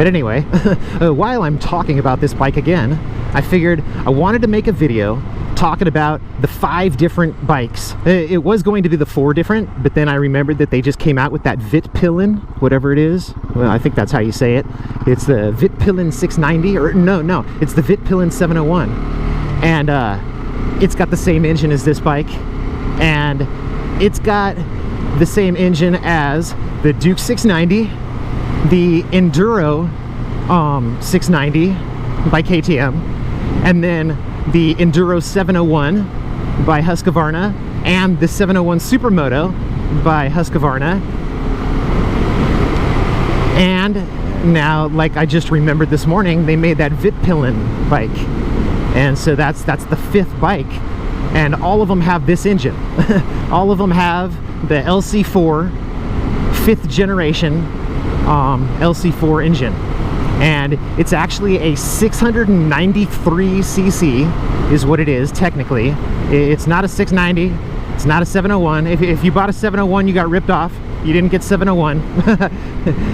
But anyway, while I'm talking about this bike again, I figured I wanted to make a video talking about the 5 different bikes. It was going to be the 4 different, but then I remembered that they just came out with that Vitpillen, whatever it is. Well, I think that's how you say it. It's the Vitpillen 690, or no, it's the Vitpillen 701. And it's got the same engine as this bike, and it's got the same engine as the Duke 690, the Enduro 690 by KTM, and then the Enduro 701 by Husqvarna, and the 701 Supermoto by Husqvarna. And now, like I just remembered this morning, they made that Vitpillen bike, and so that's the 5th bike, and all of them have this engine. All of them have the LC4 5th generation LC4 engine. And it's actually a 693cc is what it is technically. It's not a 690, it's not a 701. If you bought a 701, you got ripped off. You didn't get 701.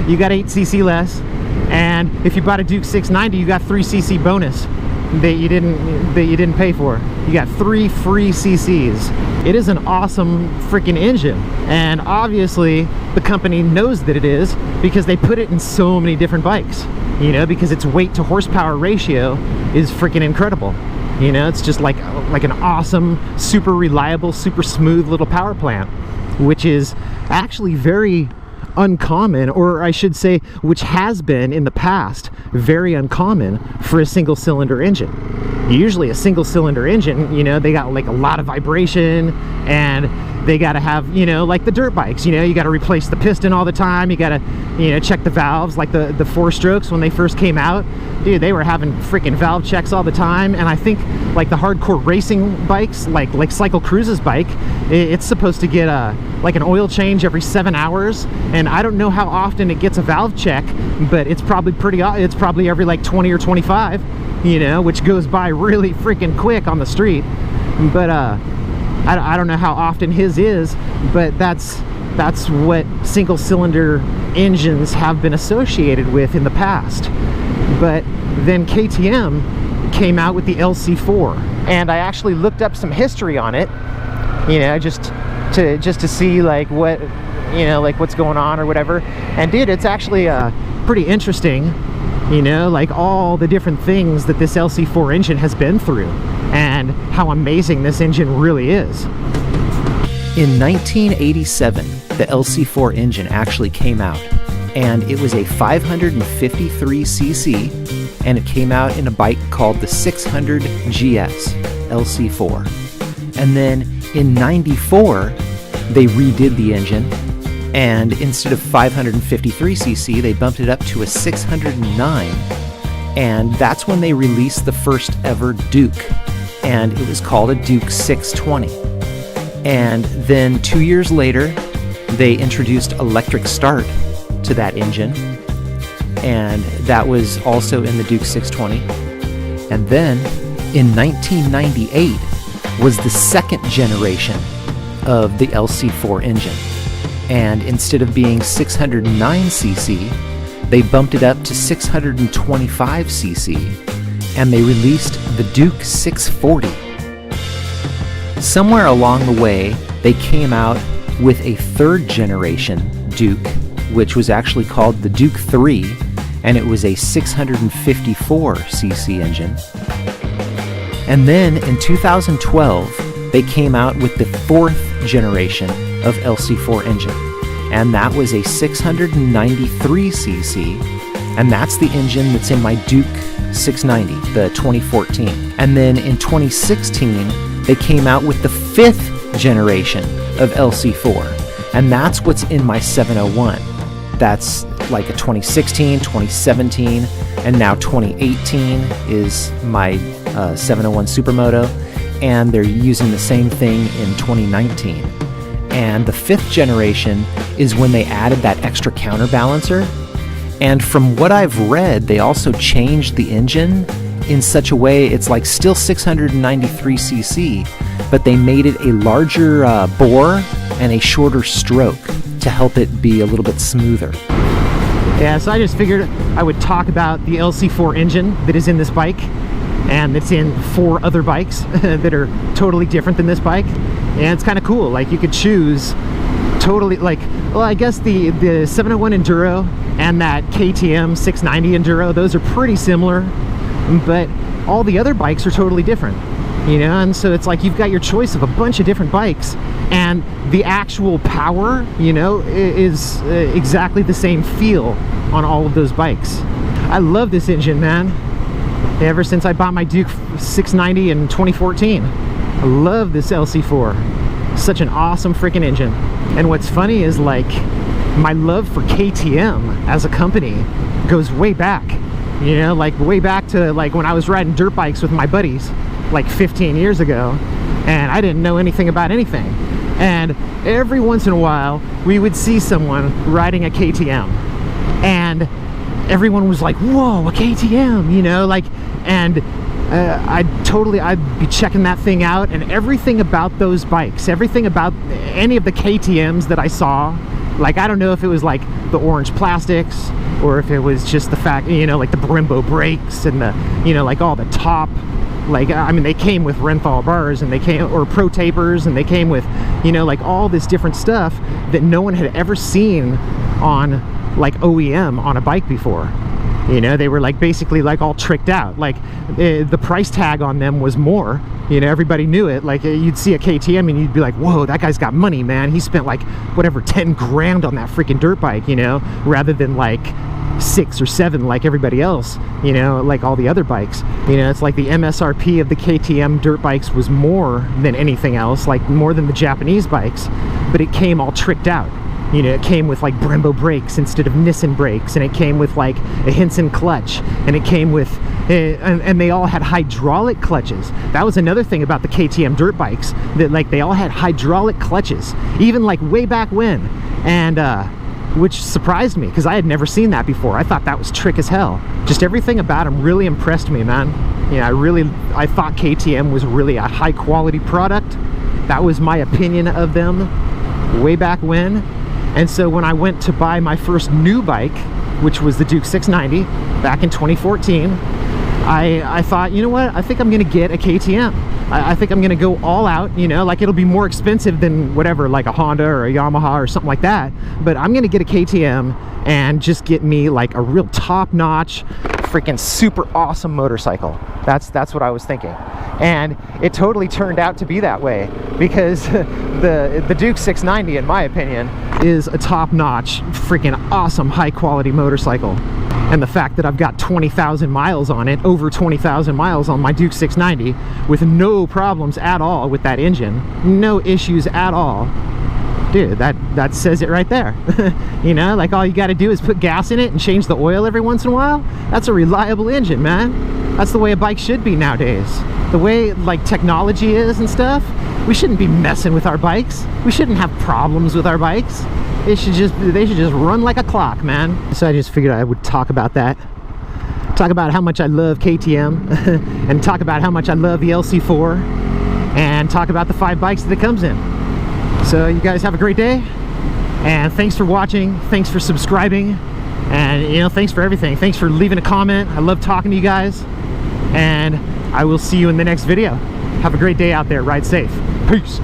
You got 8cc less. And if you bought a Duke 690, you got 3cc bonus that you didn't pay for. You got 3 free cc's. It is an awesome freaking engine, and obviously the company knows that it is, because they put it in so many different bikes, you know, because its weight to horsepower ratio is freaking incredible. You know, it's just like an awesome, super reliable, super smooth little power plant, which is actually very uncommon, or I should say, which has been in the past very uncommon for a single cylinder engine. Usually a single cylinder engine, you know, they got like a lot of vibration, and they got to have, you know, like the dirt bikes, you know, you got to replace the piston all the time, you got to, you know, check the valves. Like the 4-strokes, when they first came out, dude, they were having freaking valve checks all the time. And I think like the hardcore racing bikes, like Cycle Cruise's bike, it's supposed to get like an oil change every 7 hours, and I don't know how often it gets a valve check, but it's probably it's probably every like 20 or 25, you know, which goes by really freaking quick on the street. But I don't know how often his is, but that's what single cylinder engines have been associated with in the past. But then KTM came out with the LC4, and I actually looked up some history on it, you know, just to see like what, you know, like what's going on or whatever. And dude, it's actually pretty interesting, you know, like all the different things that this LC4 engine has been through, and how amazing this engine really is. In 1987, the LC4 engine actually came out, and it was a 553cc, and it came out in a bike called the 600 GS LC4. And then in 94, they redid the engine, and instead of 553cc, they bumped it up to a 609, and that's when they released the first ever Duke, and it was called a Duke 620. And then 2 years later, they introduced electric start to that engine, and that was also in the Duke 620. And then in 1998 was the 2nd generation of the LC4 engine, and instead of being 609cc, they bumped it up to 625cc, and they released the Duke 640. Somewhere along the way, they came out with a 3rd generation Duke, which was actually called the Duke 3, and it was a 654cc engine. And then in 2012, they came out with the 4th generation of LC4 engine, and that was a 693cc, and that's the engine that's in my Duke 690, the 2014. And then in 2016, they came out with the 5th generation of LC4, and that's what's in my 701. That's like a 2016, 2017, and now 2018 is my 701 Supermoto, and they're using the same thing in 2019. And the 5th generation is when they added that extra counterbalancer, and from what I've read, they also changed the engine in such a way it's like still 693cc, but they made it a larger bore and a shorter stroke to help it be a little bit smoother. Yeah, so I just figured I would talk about the LC4 engine that is in this bike, and it's in 4 other bikes that are totally different than this bike. And it's kind of cool. Like, you could choose totally, like, well, I guess the 701 Enduro and that KTM 690 Enduro, those are pretty similar, but all the other bikes are totally different, you know. And so it's like you've got your choice of a bunch of different bikes, and the actual power, you know, is exactly the same feel on all of those bikes. I love this engine, man. Ever since I bought my Duke 690 in 2014, I love this LC4. Such an awesome freaking engine. And what's funny is, like, my love for KTM as a company goes way back, you know, like way back to like when I was riding dirt bikes with my buddies like 15 years ago, and I didn't know anything about anything. And every once in a while we would see someone riding a KTM, and everyone was like, whoa, a KTM, you know, like, and I'd be checking that thing out, and everything about those bikes, everything about any of the KTMs that I saw, like, I don't know if it was like the orange plastics, or if it was just the fact, you know, like the Brembo brakes and the, you know, like all the top, like, I mean, they came with Renthal bars, and they came, or Pro Tapers, and they came with, you know, like all this different stuff that no one had ever seen on like OEM on a bike before. You know, they were like basically like all tricked out. Like the price tag on them was more, you know, everybody knew it. Like you'd see a KTM and you'd be like, whoa, that guy's got money, man. He spent like whatever 10 grand on that freaking dirt bike, you know, rather than like 6 or 7 like everybody else, you know, like all the other bikes. You know, it's like the MSRP of the KTM dirt bikes was more than anything else, like more than the Japanese bikes, but it came all tricked out. You know, it came with like Brembo brakes instead of Nissan brakes, and it came with like a Hinson clutch, and it came with, and they all had hydraulic clutches. That was another thing about the KTM dirt bikes, that like they all had hydraulic clutches, even like way back when, and which surprised me because I had never seen that before. I thought that was trick as hell. Just everything about them really impressed me, man. Yeah, I thought KTM was really a high quality product. That was my opinion of them way back when. And so when I went to buy my first new bike, which was the Duke 690 back in 2014, I thought, you know what, I think I'm gonna get a KTM. I think I'm gonna go all out, you know, like it'll be more expensive than whatever, like a Honda or a Yamaha or something like that, but I'm gonna get a KTM and just get me like a real top-notch, freaking super awesome motorcycle. That's what I was thinking. And it totally turned out to be that way, because the Duke 690, in my opinion, is a top-notch, freaking awesome, high-quality motorcycle. And the fact that I've got 20,000 miles on it, over 20,000 miles on my Duke 690, with no problems at all with that engine, no issues at all, dude, that says it right there. You know, like all you got to do is put gas in it and change the oil every once in a while. That's a reliable engine, man. That's the way a bike should be nowadays. The way like technology is and stuff, we shouldn't be messing with our bikes. We shouldn't have problems with our bikes. They should just run like a clock, man. So I just figured I would talk about that. Talk about how much I love KTM and talk about how much I love the LC4, and talk about the 5 bikes that it comes in. So you guys have a great day, and thanks for watching, thanks for subscribing, and you know, thanks for everything. Thanks for leaving a comment. I love talking to you guys, and I will see you in the next video. Have a great day out there. Ride safe. Peace.